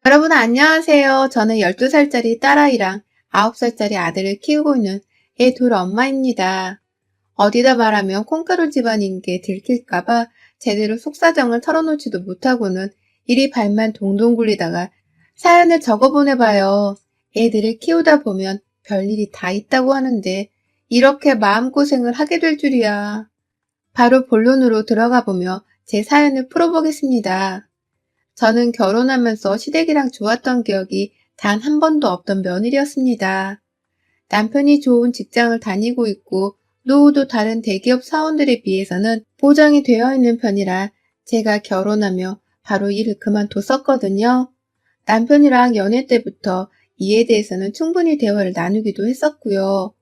여러분 안녕하세요. 저는 12살짜리 딸아이랑 9살짜리 아들을 키우고 있는 애 둘 엄마입니다. 어디다 말하면 콩가루 집안인 게 들킬까봐 제대로 속사정을 털어놓지도 못하고는 이리 발만 동동 굴리다가 사연을 적어보내봐요. 애들을 키우다 보면 별일이 다 있다고 하는데 이렇게 마음고생을 하게 될 줄이야. 바로 본론으로 들어가 보며 제 사연을 풀어보겠습니다. 저는 결혼하면서 시댁이랑 좋았던 기억이 단 한 번도 없던 며느리였습니다. 남편이 좋은 직장을 다니고 있고 노후도 다른 대기업 사원들에 비해서는 보장이 되어 있는 편이라 제가 결혼하며 바로 일을 그만뒀었거든요. 남편이랑 연애 때부터 이에 대해서는 충분히 대화를 나누기도 했었고요.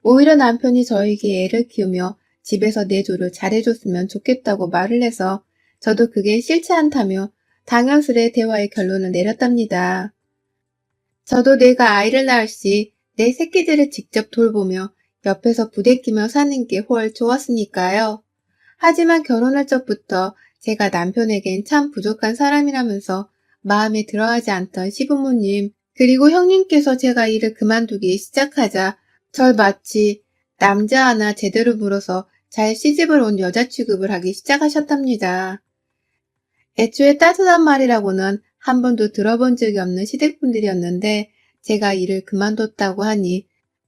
오히려 남편이 저에게 애를 키우며 집에서 내조를 잘해줬으면 좋겠다고 말을 해서 저도 그게 싫지 않다며 당연스레 대화의 결론을 내렸답니다. 저도 내가 아이를 낳을 시 내 새끼들을 직접 돌보며 옆에서 부대끼며 사는 게 훨 좋았으니까요. 하지만 결혼할 적부터 제가 남편에겐 참 부족한 사람이라면서 마음에 들어하지 않던 시부모님, 그리고 형님께서 제가 일을 그만두기 시작하자 절 마치 남자 하나 제대로 물어서 잘 시집을 온 여자 취급을 하기 시작하셨답니다. 애초에 따뜻한 말이라고는 한 번도 들어본 적이 없는 시댁분들이었는데 제가 일을 그만뒀다고 하니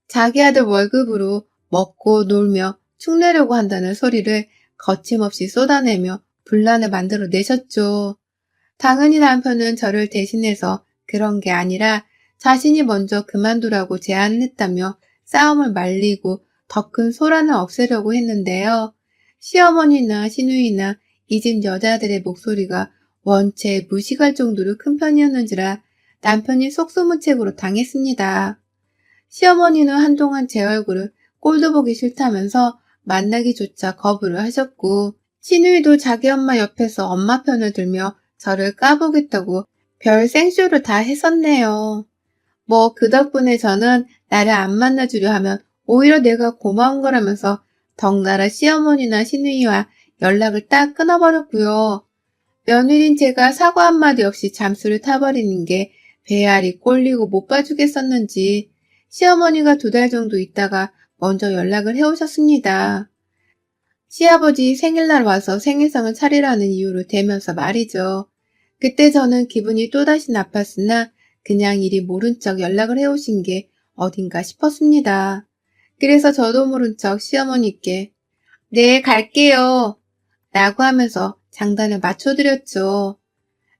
자기 아들 월급으로 먹고 놀며 축내려고 한다는 소리를 거침없이 쏟아내며 분란을 만들어 내셨죠. 당연히 남편은 저를 대신해서 그런 게 아니라 자신이 먼저 그만두라고 제안을 했다며 싸움을 말리고 더 큰 소란을 없애려고 했는데요. 시어머니나 시누이나 이 집 여자들의 목소리가 원체 무시갈 정도로 큰 편이었는지라 남편이 속수무책으로 당했습니다. 시어머니는 한동안 제 얼굴을 꼴도 보기 싫다면서 만나기조차 거부를 하셨고, 시누이도 자기 엄마 옆에서 엄마 편을 들며 저를 까보겠다고 별 생쇼를 다 했었네요. 뭐 그 덕분에 저는 나를 안 만나주려 하면 오히려 내가 고마운 거라면서 덩달아 시어머니나 시누이와 연락을 딱 끊어버렸고요. 며느린 제가 사과 한마디 없이 잠수를 타버리는 게 배알이 꼴리고 못 봐주겠었는지 시어머니가 2달 정도 있다가 먼저 연락을 해오셨습니다. 시아버지 생일날 와서 생일상을 차리라는 이유로 대면서 말이죠. 그때 저는 기분이 또다시 나빴으나 그냥 이리 모른 척 연락을 해오신 게 어딘가 싶었습니다. 그래서 저도 모른 척 시어머니께 네, 갈게요 라고 하면서 장단을 맞춰드렸죠.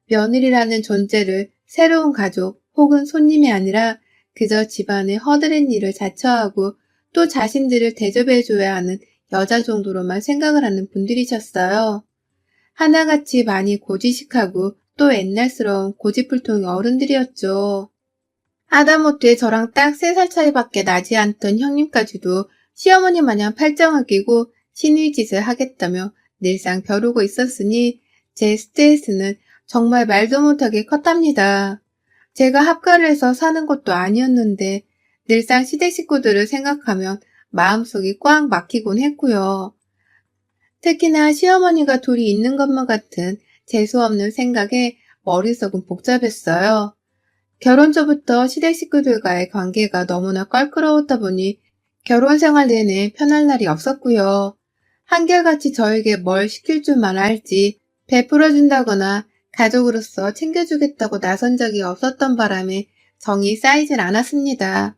며느리라는 존재를 새로운 가족 혹은 손님이 아니라 그저 집안의 허드렛 일을 자처하고 또 자신들을 대접해줘야 하는 여자 정도로만 생각을 하는 분들이셨어요. 하나같이 많이 고지식하고 또 옛날스러운 고집불통의 어른들이었죠. 하다못해 저랑 딱 3살 차이밖에 나지 않던 형님까지도 시어머니 마냥 팔짱을 끼고 신의 짓을 하겠다며 늘상 벼르고 있었으니 제 스트레스는 정말 말도 못하게 컸답니다. 제가 합가를 해서 사는 것도 아니었는데 늘상 시댁 식구들을 생각하면 마음속이 꽉 막히곤 했고요. 특히나 시어머니가 둘이 있는 것만 같은 재수없는 생각에 머릿속은 복잡했어요. 결혼 전부터 시댁 식구들과의 관계가 너무나 껄끄러웠다 보니 결혼 생활 내내 편할 날이 없었고요. 한결같이 저에게 뭘 시킬 줄만 알지 베풀어준다거나 가족으로서 챙겨주겠다고 나선 적이 없었던 바람에 정이 쌓이질 않았습니다.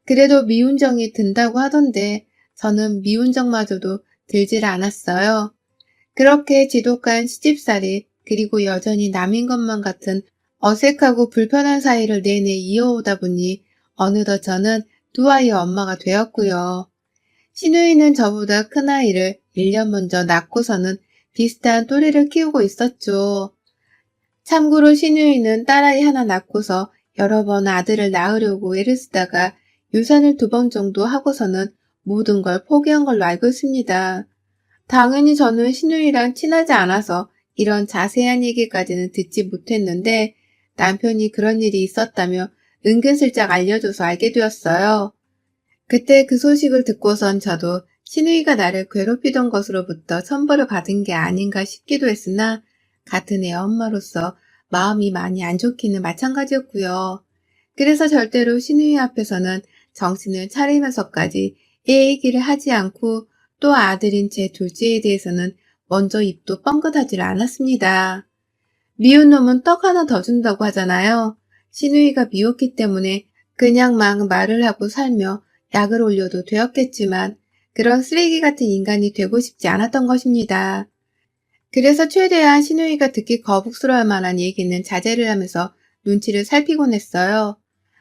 그래도 미운 정이 든다고 하던데 저는 미운 정마저도 들질 않았어요. 그렇게 지독한 시집살이 그리고 여전히 남인 것만 같은 어색하고 불편한 사이를 내내 이어오다 보니 어느덧 저는 2아이의 엄마가 되었고요. 시누이는 저보다 큰아이를 1년 먼저 낳고서는 비슷한 또래를 키우고 있었죠. 참고로 시누이는 딸아이 하나 낳고서 여러 번 아들을 낳으려고 애를 쓰다가 유산을 2번 정도 하고서는 모든 걸 포기한 걸로 알고 있습니다. 당연히 저는 시누이랑 친하지 않아서 이런 자세한 얘기까지는 듣지 못했는데 남편이 그런 일이 있었다며 은근슬쩍 알려줘서 알게 되었어요. 그때 그 소식을 듣고선 저도 시누이가 나를 괴롭히던 것으로부터 천벌을 받은 게 아닌가 싶기도 했으나 같은 애 엄마로서 마음이 많이 안 좋기는 마찬가지였고요. 그래서 절대로 신우이 앞에서는 정신을 차리면서까지 애 얘기를 하지 않고 또 아들인 제 둘째에 대해서는 먼저 입도 뻥긋하지를 않았습니다. 미운 놈은 떡 하나 더 준다고 하잖아요. 신우이가 미웠기 때문에 그냥 막 말을 하고 살며 약을 올려도 되었겠지만 그런 쓰레기 같은 인간이 되고 싶지 않았던 것입니다. 그래서 최대한 신우이가 듣기 거북스러울 만한 얘기는 자제를 하면서 눈치를 살피곤 했어요.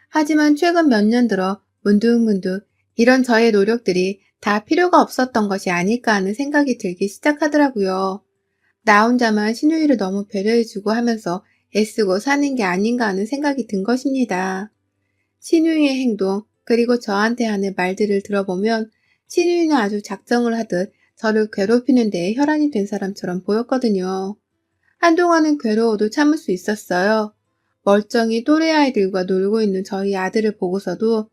하지만 최근 몇 년 들어 문득문득 이런 저의 노력들이 다 필요가 없었던 것이 아닐까 하는 생각이 들기 시작하더라고요. 나 혼자만 신우이를 너무 배려해주고 하면서 애쓰고 사는 게 아닌가 하는 생각이 든 것입니다. 신우이의 행동, 그리고 저한테 하는 말들을 들어보면 신우이는 아주 작정을 하듯 저를 괴롭히는 데에 혈안이 된 사람처럼 보였거든요. 한동안은 괴로워도 참을 수 있었어요. 멀쩡히 또래 아이들과 놀고 있는 저희 아들을 보고서도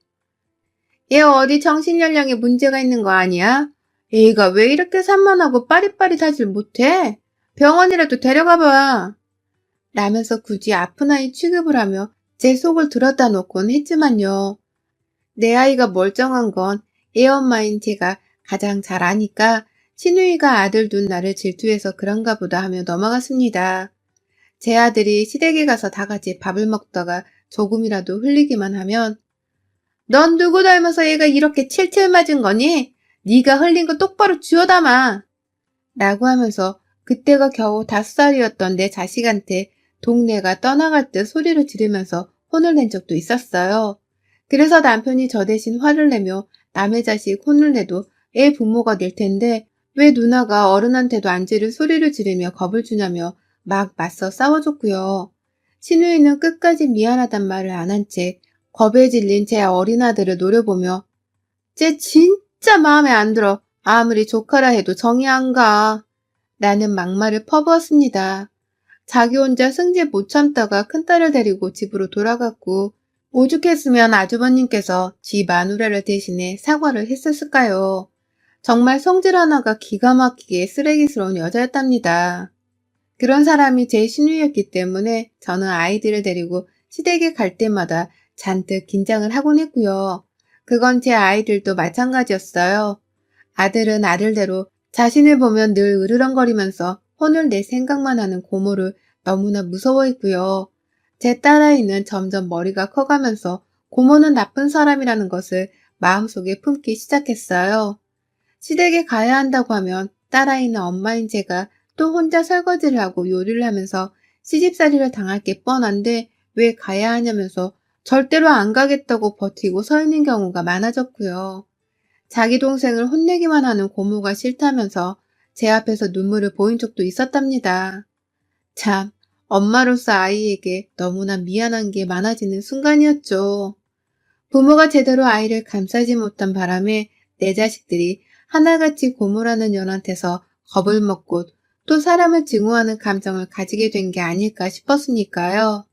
얘 어디 정신연령에 문제가 있는 거 아니야? 얘가 왜 이렇게 산만하고 빠릿빠릿하질 못해? 병원이라도 데려가봐. 라면서 굳이 아픈 아이 취급을 하며 제 속을 들었다 놓곤 했지만요. 내 아이가 멀쩡한 건 애 엄마인 제가 가장 잘 아니까 신우이가 아들 둔 나를 질투해서 그런가 보다 하며 넘어갔습니다. 제 아들이 시댁에 가서 다 같이 밥을 먹다가 조금이라도 흘리기만 하면 넌 누구 닮아서 얘가 이렇게 칠칠 맞은 거니? 네가 흘린 거 똑바로 주워 담아. 라고 하면서 그때가 겨우 5살이었던 내 자식한테 동네가 떠나갈 듯 소리를 지르면서 혼을 낸 적도 있었어요. 그래서 남편이 저 대신 화를 내며 남의 자식 혼을 내도 애 부모가 될 텐데 왜 누나가 어른한테도 안 지를 소리를 지르며 겁을 주냐며 막 맞서 싸워줬고요. 신우이는 끝까지 미안하단 말을 안 한 채 겁에 질린 제 어린 아들을 노려보며 쟤 진짜 마음에 안 들어. 아무리 조카라 해도 정이 안 가. 라는 막말을 퍼부었습니다. 자기 혼자 승질 못 참다가 큰딸을 데리고 집으로 돌아갔고 오죽했으면 아주버님께서 지 마누라를 대신해 사과를 했었을까요? 정말 성질 하나가 기가 막히게 쓰레기스러운 여자였답니다. 그런 사람이 제 신우였기 때문에 저는 아이들을 데리고 시댁에 갈 때마다 잔뜩 긴장을 하곤 했고요. 그건 제 아이들도 마찬가지였어요. 아들은 아들대로 자신을 보면 늘 으르렁거리면서 혼을 낼 생각만 하는 고모를 너무나 무서워했고요. 제 딸아이는 점점 머리가 커가면서 고모는 나쁜 사람이라는 것을 마음속에 품기 시작했어요. 시댁에 가야 한다고 하면 딸아이는 엄마인 제가 또 혼자 설거지를 하고 요리를 하면서 시집살이를 당할 게 뻔한데 왜 가야 하냐면서 절대로 안 가겠다고 버티고 서 있는 경우가 많아졌고요. 자기 동생을 혼내기만 하는 고모가 싫다면서 제 앞에서 눈물을 보인 적도 있었답니다. 참, 엄마로서 아이에게 너무나 미안한 게 많아지는 순간이었죠. 부모가 제대로 아이를 감싸지 못한 바람에 내 자식들이 하나같이 고모라는 년한테서 겁을 먹고 또 사람을 증오하는 감정을 가지게 된 게 아닐까 싶었으니까요.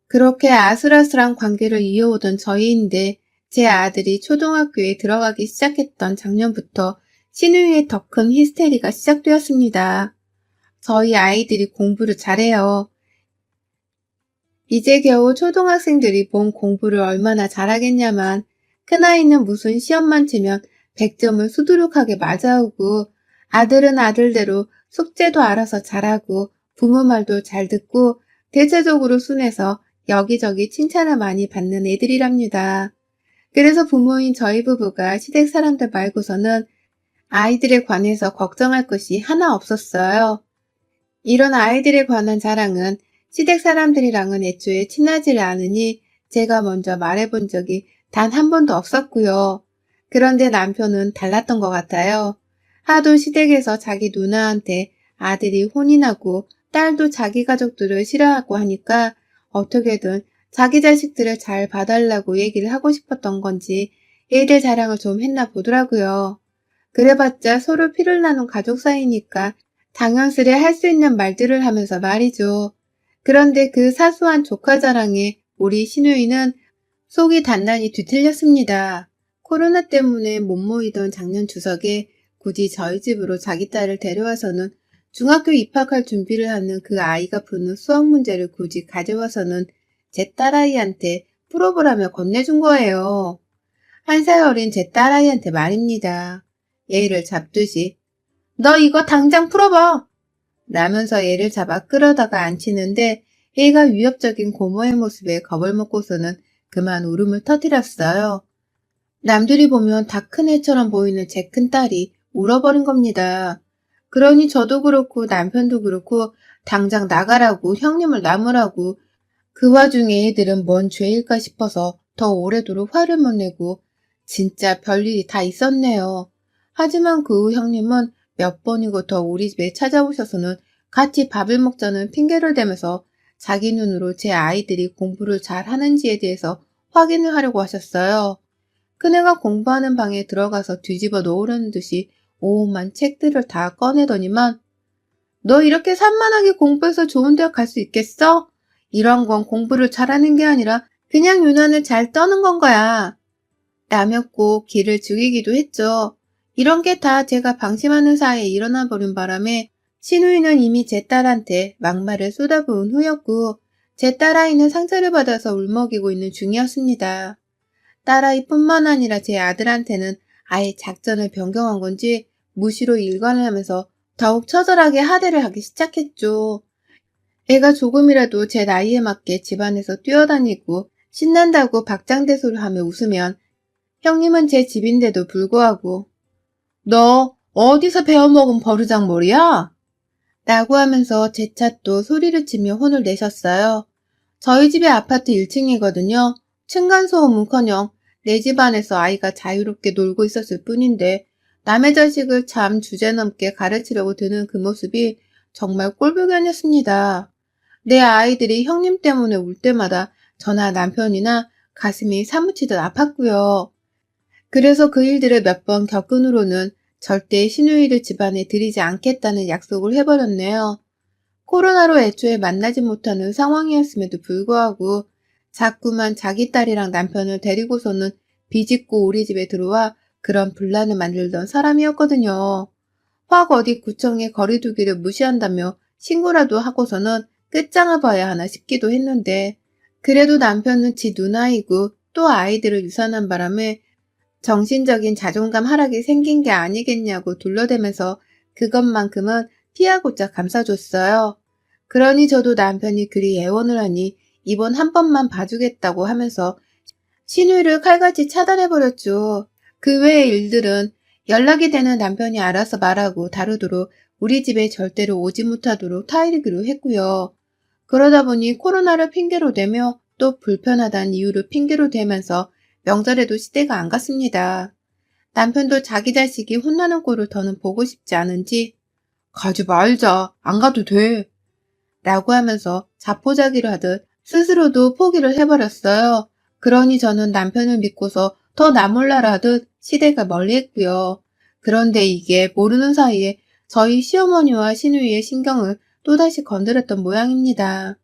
그렇게 아슬아슬한 관계를 이어오던 저희인데 제 아들이 초등학교에 들어가기 시작했던 작년부터 신우이의 더 큰 히스테리가 시작되었습니다. 저희 아이들이 공부를 잘해요. 이제 겨우 초등학생들이 본 공부를 얼마나 잘하겠냐만 큰아이는 무슨 시험만 치면 100점을 수두룩하게 맞아오고 아들은 아들대로 숙제도 알아서 잘하고 부모 말도 잘 듣고 대체적으로 순해서 여기저기 칭찬을 많이 받는 애들이랍니다. 그래서 부모인 저희 부부가 시댁 사람들 말고서는 아이들에 관해서 걱정할 것이 하나 없었어요. 이런 아이들에 관한 자랑은 시댁 사람들이랑은 애초에 친하지를 않으니 제가 먼저 말해본 적이 단 한 번도 없었고요. 그런데 남편은 달랐던 것 같아요. 하도 시댁에서 자기 누나한테 아들이 혼이 나고 딸도 자기 가족들을 싫어하고 하니까 어떻게든 자기 자식들을 잘 봐달라고 얘기를 하고 싶었던 건지 애들 자랑을 좀 했나 보더라고요. 그래봤자 서로 피를 나눈 가족 사이니까 당연스레 할 수 있는 말들을 하면서 말이죠. 그런데 그 사소한 조카 자랑에 우리 시누이는 속이 단단히 뒤틀렸습니다. 코로나 때문에 못 모이던 작년 추석에 굳이 저희 집으로 자기 딸을 데려와서는 중학교 입학할 준비를 하는 그 아이가 푸는 수학 문제를 굳이 가져와서는 제 딸아이한테 풀어보라며 건네준 거예요. 1살 어린 제 딸아이한테 말입니다. 얘를 잡듯이 너 이거 당장 풀어봐! 라면서 얘를 잡아 끌어다가 앉히는데 얘가 위협적인 고모의 모습에 겁을 먹고서는 그만 울음을 터뜨렸어요. 남들이 보면 다 큰 애처럼 보이는 제 큰딸이 울어버린 겁니다. 그러니 저도 그렇고 남편도 그렇고 당장 나가라고 형님을 나무라고 그 와중에 애들은 뭔 죄일까 싶어서 더 오래도록 화를 못 내고 진짜 별일이 다 있었네요. 하지만 그 후 형님은 몇 번이고 더 우리 집에 찾아오셔서는 같이 밥을 먹자는 핑계를 대면서 자기 눈으로 제 아이들이 공부를 잘 하는지에 대해서 확인을 하려고 하셨어요. 그네가 공부하는 방에 들어가서 뒤집어 놓으려는 듯이 오만 책들을 다 꺼내더니만 너 이렇게 산만하게 공부해서 좋은 대학 갈 수 있겠어? 이런 건 공부를 잘하는 게 아니라 그냥 유난을 잘 떠는 건 거야. 라며 기를 죽이기도 했죠. 이런 게 다 제가 방심하는 사이에 일어나 버린 바람에 신우이는 이미 제 딸한테 막말을 쏟아부은 후였고 제 딸아이는 상처를 받아서 울먹이고 있는 중이었습니다. 딸아이뿐만 아니라 제 아들한테는 아예 작전을 변경한 건지 무시로 일관을 하면서 더욱 처절하게 하대를 하기 시작했죠. 애가 조금이라도 제 나이에 맞게 집안에서 뛰어다니고 신난다고 박장대소를 하며 웃으면 형님은 제 집인데도 불구하고 너 어디서 배워먹은 버르장머리야? 라고 하면서 제 차 또 소리를 치며 혼을 내셨어요. 저희 집의 아파트 1층이거든요. 층간소음은커녕 내 집안에서 아이가 자유롭게 놀고 있었을 뿐인데 남의 자식을 참 주제넘게 가르치려고 드는 그 모습이 정말 꼴불견이었습니다. 내 아이들이 형님 때문에 울 때마다 저나 남편이나 가슴이 사무치듯 아팠고요. 그래서 그 일들을 몇 번 겪은 후로는 절대 시누이를 집안에 들이지 않겠다는 약속을 해버렸네요. 코로나로 애초에 만나지 못하는 상황이었음에도 불구하고 자꾸만 자기 딸이랑 남편을 데리고서는 비집고 우리 집에 들어와 그런 분란을 만들던 사람이었거든요. 확 어디 구청에 거리두기를 무시한다며 신고라도 하고서는 끝장을 봐야 하나 싶기도 했는데 그래도 남편은 지 누나이고 또 아이들을 유산한 바람에 정신적인 자존감 하락이 생긴 게 아니겠냐고 둘러대면서 그것만큼은 피하고자 감싸줬어요. 그러니 저도 남편이 그리 애원을 하니 이번 한 번만 봐주겠다고 하면서 신우이를 칼같이 차단해버렸죠. 그 외의 일들은 연락이 되는 남편이 알아서 말하고 다루도록 우리 집에 절대로 오지 못하도록 타이르기로 했고요. 그러다 보니 코로나를 핑계로 대며 또 불편하다는 이유를 핑계로 대면서 명절에도 시댁가 안 갔습니다. 남편도 자기 자식이 혼나는 꼴을 더는 보고 싶지 않은지 가지 말자. 안 가도 돼. 라고 하면서 자포자기를 하듯 스스로도 포기를 해버렸어요. 그러니 저는 남편을 믿고서 더 나몰라라 하듯 시댁을 멀리했고요. 그런데 이게 모르는 사이에 저희 시어머니와 시누이의 신경을 또다시 건드렸던 모양입니다.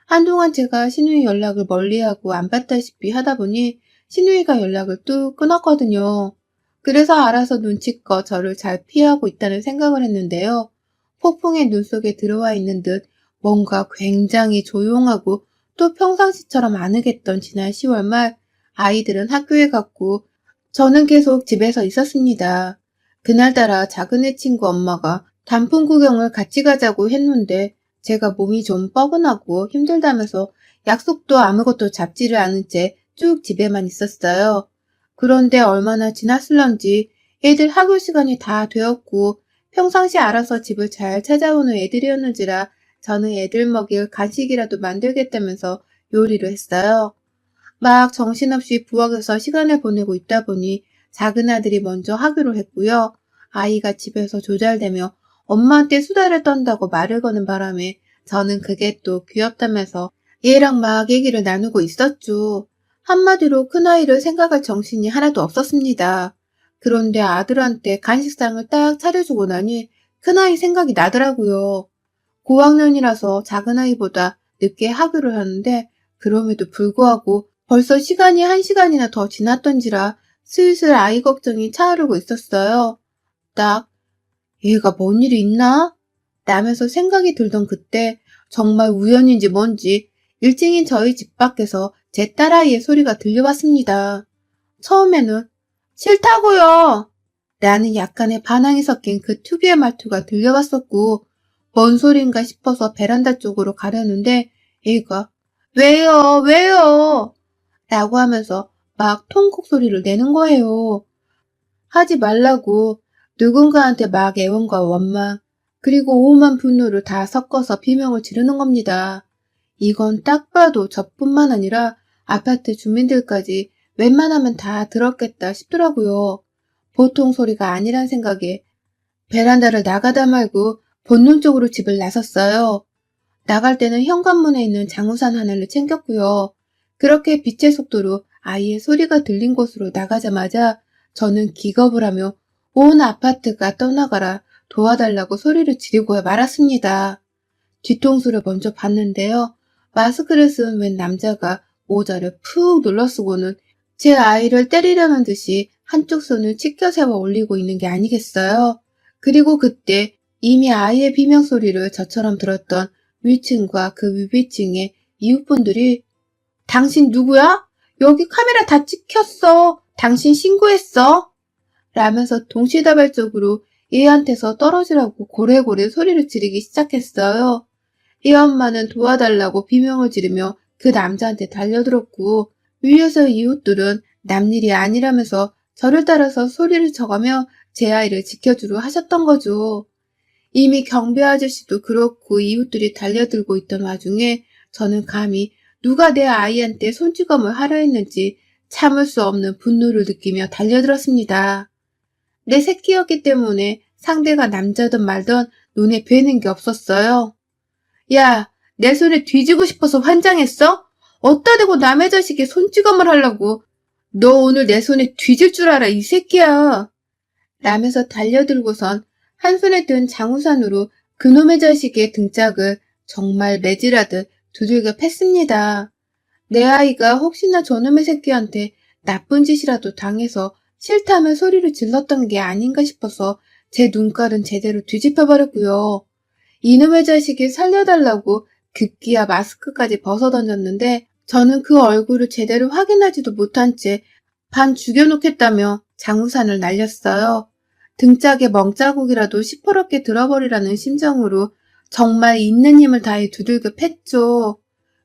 한동안 제가 시누이 연락을 멀리하고 안 받다시피 하다 보니 시누이가 연락을 뚝 끊었거든요. 그래서 알아서 눈치껏 저를 잘 피하고 있다는 생각을 했는데요. 폭풍의 눈 속에 들어와 있는 듯 뭔가 굉장히 조용하고 또 평상시처럼 아늑했던 지난 10월 말 아이들은 학교에 갔고 저는 계속 집에서 있었습니다. 그날따라 작은애 친구 엄마가 단풍 구경을 같이 가자고 했는데 제가 몸이 좀 뻐근하고 힘들다면서 약속도 아무것도 잡지를 않은 채 쭉 집에만 있었어요. 그런데 얼마나 지났을런지 애들 학교 시간이 다 되었고 평상시 알아서 집을 잘 찾아오는 애들이었는지라 저는 애들 먹일 간식이라도 만들겠다면서 요리를 했어요. 막 정신없이 부엌에서 시간을 보내고 있다 보니 작은 아들이 먼저 하기로 했고요. 아이가 집에서 조잘대며 엄마한테 수다를 떤다고 말을 거는 바람에 저는 그게 또 귀엽다면서 얘랑 막 얘기를 나누고 있었죠. 한마디로 큰아이를 생각할 정신이 하나도 없었습니다. 그런데 아들한테 간식상을 딱 차려주고 나니 큰아이 생각이 나더라고요. 고학년이라서 작은아이보다 늦게 학교를 하는데 그럼에도 불구하고 벌써 시간이 1시간이나 더 지났던지라 슬슬 아이 걱정이 차오르고 있었어요. 딱 얘가 뭔 일이 있나? 라면서 생각이 들던 그때 정말 우연인지 뭔지 일찍인 저희 집 밖에서 제 딸아이의 소리가 들려왔습니다. 처음에는 싫다고요! 라는 약간의 반항이 섞인 그 특유의 말투가 들려왔었고 뭔 소린가 싶어서 베란다 쪽으로 가려는데 애가 왜요? 왜요? 라고 하면서 막 통곡 소리를 내는 거예요. 하지 말라고 누군가한테 막 애원과 원망 그리고 오만 분노를 다 섞어서 비명을 지르는 겁니다. 이건 딱 봐도 저뿐만 아니라 아파트 주민들까지 웬만하면 다 들었겠다 싶더라고요. 보통 소리가 아니란 생각에 베란다를 나가다 말고 본능적으로 집을 나섰어요. 나갈 때는 현관문에 있는 장우산 하나를 챙겼고요. 그렇게 빛의 속도로 아이의 소리가 들린 곳으로 나가자마자 저는 기겁을 하며 온 아파트가 떠나가라 도와달라고 소리를 지르고 말았습니다. 뒤통수를 먼저 봤는데요. 마스크를 쓴 웬 남자가 모자를 푹 눌러쓰고는 제 아이를 때리려는 듯이 한쪽 손을 치켜 세워 올리고 있는 게 아니겠어요? 그리고 그때 이미 아이의 비명소리를 저처럼 들었던 위층과 그 위층의 이웃분들이 당신 누구야? 여기 카메라 다 찍혔어. 당신 신고했어. 라면서 동시다발적으로 얘한테서 떨어지라고 고래고래 소리를 지르기 시작했어요. 이 엄마는 도와달라고 비명을 지르며 그 남자한테 달려들었고 위에서 이웃들은 남일이 아니라면서 저를 따라서 소리를 쳐가며 제 아이를 지켜주려 하셨던 거죠. 이미 경비 아저씨도 그렇고 이웃들이 달려들고 있던 와중에 저는 감히 누가 내 아이한테 손찌검을 하려 했는지 참을 수 없는 분노를 느끼며 달려들었습니다. 내 새끼였기 때문에 상대가 남자든 말든 눈에 뵈는 게 없었어요. 야, 내 손에 뒤지고 싶어서 환장했어? 어따 대고 남의 자식에 손찌검을 하려고. 너 오늘 내 손에 뒤질 줄 알아, 이 새끼야. 라면서 달려들고선 한 손에 든 장우산으로 그놈의 자식의 등짝을 정말 매질하듯 두들겨 팼습니다. 내 아이가 혹시나 저놈의 새끼한테 나쁜 짓이라도 당해서 싫다며 소리를 질렀던 게 아닌가 싶어서 제 눈깔은 제대로 뒤집혀버렸고요. 이놈의 자식이 살려달라고 급기야 마스크까지 벗어던졌는데 저는 그 얼굴을 제대로 확인하지도 못한 채 반 죽여놓겠다며 장우산을 날렸어요. 등짝에 멍자국이라도 시퍼렇게 들어버리라는 심정으로 정말 있는 힘을 다해 두들겨 팼죠.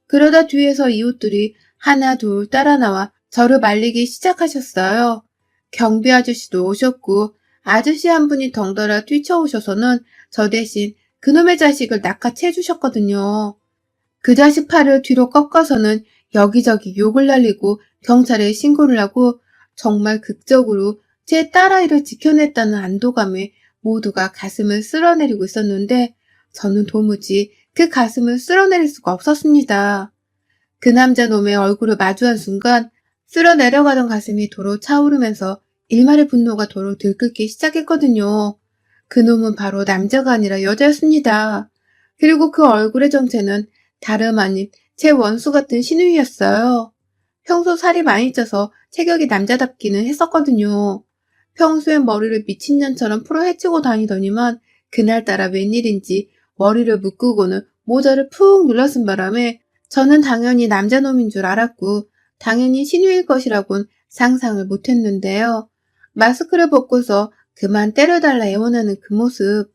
그러다 뒤에서 이웃들이 하나 둘 따라 나와 저를 말리기 시작하셨어요. 경비 아저씨도 오셨고 아저씨 한 분이 덩달아 뛰쳐오셔서는 저 대신 그놈의 자식을 낚아채 주셨거든요. 그 자식 팔을 뒤로 꺾어서는 여기저기 욕을 날리고 경찰에 신고를 하고 정말 극적으로 제 딸아이를 지켜냈다는 안도감에 모두가 가슴을 쓸어내리고 있었는데 저는 도무지 그 가슴을 쓸어내릴 수가 없었습니다. 그 남자 놈의 얼굴을 마주한 순간 쓸어내려가던 가슴이 도로 차오르면서 일말의 분노가 도로 들끓기 시작했거든요. 그놈은 바로 남자가 아니라 여자였습니다. 그리고 그 얼굴의 정체는 다름 아닌 제 원수 같은 신우이였어요. 평소 살이 많이 쪄서 체격이 남자답기는 했었거든요. 평소엔 머리를 미친년처럼 풀어 헤치고 다니더니만 그날따라 웬일인지 머리를 묶고는 모자를 푹 눌러쓴 바람에 저는 당연히 남자놈인 줄 알았고 당연히 신우일 것이라곤 상상을 못했는데요. 마스크를 벗고서 그만 때려달라 애원하는 그 모습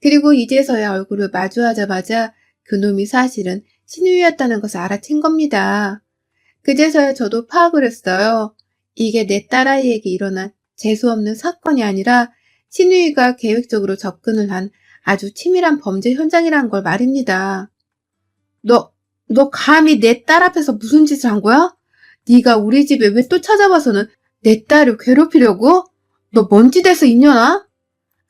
그리고 이제서야 얼굴을 마주하자마자 그놈이 사실은 신우이였다는 것을 알아챈 겁니다. 그제서야 저도 파악을 했어요. 이게 내 딸아이에게 일어난 재수없는 사건이 아니라 신우이가 계획적으로 접근을 한 아주 치밀한 범죄 현장이란 걸 말입니다. 너 감히 내 딸 앞에서 무슨 짓을 한 거야? 네가 우리 집에 왜 또 찾아와서는 내 딸을 괴롭히려고? 너 먼지 돼서 있냐나?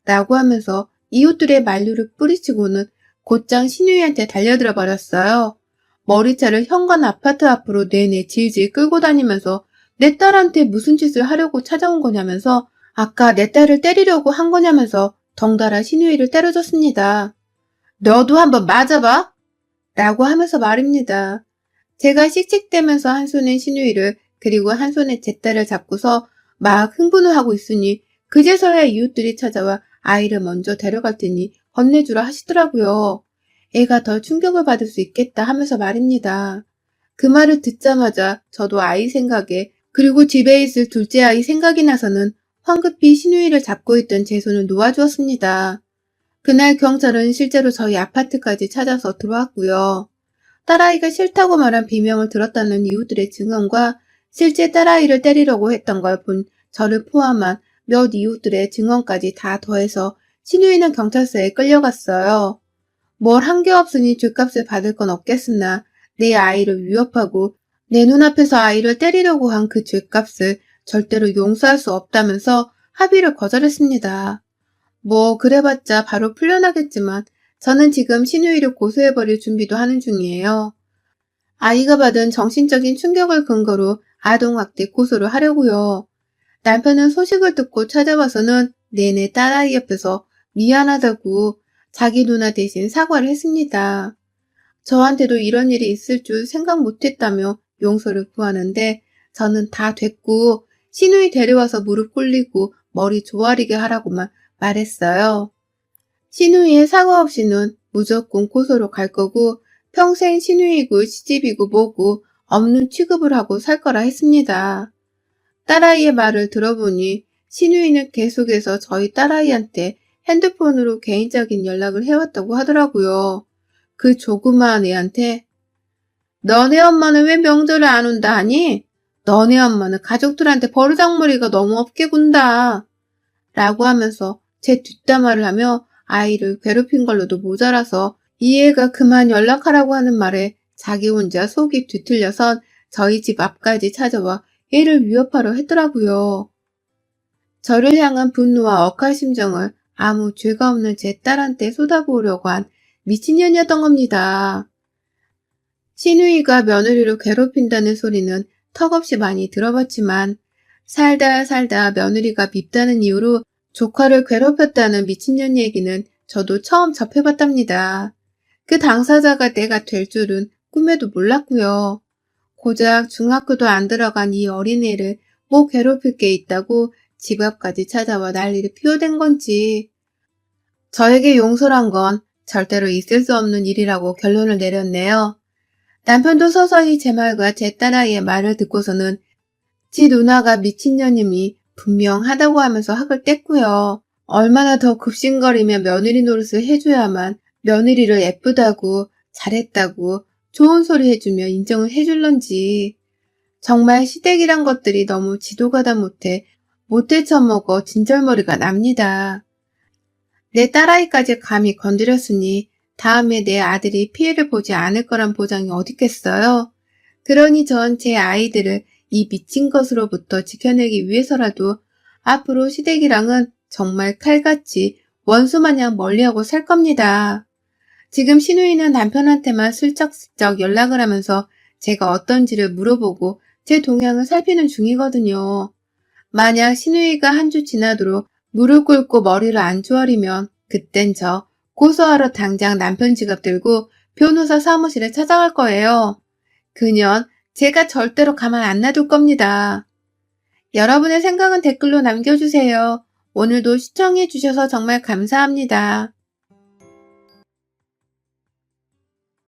라고 하면서 이웃들의 만류를 뿌리치고는 곧장 신우이한테 달려들어 버렸어요. 머리차를 현관 아파트 앞으로 내내 질질 끌고 다니면서 내 딸한테 무슨 짓을 하려고 찾아온 거냐면서 아까 내 딸을 때리려고 한 거냐면서 덩달아 신우이를 때려줬습니다. 너도 한번 맞아봐! 라고 하면서 말입니다. 제가 씩씩대면서 한 손에 신우이를 그리고 한 손에 제 딸을 잡고서 막 흥분을 하고 있으니 그제서야 이웃들이 찾아와 아이를 먼저 데려갈 테니 혼내주라 하시더라고요. 애가 더 충격을 받을 수 있겠다 하면서 말입니다. 그 말을 듣자마자 저도 아이 생각에 그리고 집에 있을 둘째 아이 생각이 나서는 황급히 신우이를 잡고 있던 제 손을 놓아주었습니다. 그날 경찰은 실제로 저희 아파트까지 찾아서 들어왔고요. 딸아이가 싫다고 말한 비명을 들었다는 이웃들의 증언과 실제 딸아이를 때리려고 했던 걸 본 저를 포함한 몇 이웃들의 증언까지 다 더해서 신우이는 경찰서에 끌려갔어요. 뭘 한 게 없으니 죗값을 받을 건 없겠으나 내 아이를 위협하고 내 눈앞에서 아이를 때리려고 한 그 죗값을 절대로 용서할 수 없다면서 합의를 거절했습니다. 뭐 그래봤자 바로 풀려나겠지만 저는 지금 신우이를 고소해버릴 준비도 하는 중이에요. 아이가 받은 정신적인 충격을 근거로 아동학대 고소를 하려고요. 남편은 소식을 듣고 찾아와서는 내내 딸아이 옆에서 미안하다고 자기 누나 대신 사과를 했습니다. 저한테도 이런 일이 있을 줄 생각 못했다며 용서를 구하는데 저는 다 됐고 신우이 데려와서 무릎 꿇리고 머리 조아리게 하라고만 말했어요. 신우이의 사과 없이는 무조건 고소로 갈 거고 평생 신우이고 시집이고 뭐고 없는 취급을 하고 살 거라 했습니다. 딸아이의 말을 들어보니 신우이는 계속해서 저희 딸아이한테 핸드폰으로 개인적인 연락을 해왔다고 하더라고요. 그 조그마한 애한테 너네 엄마는 왜 명절을 안 온다 하니? 너네 엄마는 가족들한테 버르장머리가 너무 없게 군다. 라고 하면서 제 뒷담화를 하며 아이를 괴롭힌 걸로도 모자라서 이 애가 그만 연락하라고 하는 말에 자기 혼자 속이 뒤틀려선 저희 집 앞까지 찾아와 애를 위협하려 했더라고요. 저를 향한 분노와 억할 심정을 아무 죄가 없는 제 딸한테 쏟아부으려고 한 미친년이었던 겁니다. 신우이가 며느리를 괴롭힌다는 소리는 턱없이 많이 들어봤지만 살다 며느리가 밉다는 이유로 조카를 괴롭혔다는 미친년 얘기는 저도 처음 접해봤답니다. 그 당사자가 내가 될 줄은 꿈에도 몰랐고요. 고작 중학교도 안 들어간 이 어린애를 뭐 괴롭힐 게 있다고 집 앞까지 찾아와 난리를 피워댄 건지 저에게 용서란 건 절대로 있을 수 없는 일이라고 결론을 내렸네요. 남편도 서서히 제 말과 제 딸아이의 말을 듣고서는 지 누나가 미친년임이 분명하다고 하면서 학을 뗐고요. 얼마나 더 급신거리며 며느리 노릇을 해줘야만 며느리를 예쁘다고 잘했다고 좋은 소리 해주며 인정을 해줄런지 정말 시댁이란 것들이 너무 지도가다 못해 처먹어 진절머리가 납니다. 내 딸아이까지 감히 건드렸으니 다음에 내 아들이 피해를 보지 않을 거란 보장이 어딨겠어요? 그러니 전 제 아이들을 이 미친 것으로부터 지켜내기 위해서라도 앞으로 시댁이랑은 정말 칼같이 원수마냥 멀리하고 살 겁니다. 지금 신우이는 남편한테만 슬쩍슬쩍 연락을 하면서 제가 어떤지를 물어보고 제 동향을 살피는 중이거든요. 만약 신우이가 한 주 지나도록 무릎 꿇고 머리를 안 조아리면 그땐 저 고소하러 당장 남편 지갑 들고 변호사 사무실에 찾아갈 거예요. 그년 제가 절대로 가만 안 놔둘 겁니다. 여러분의 생각은 댓글로 남겨주세요. 오늘도 시청해주셔서 정말 감사합니다.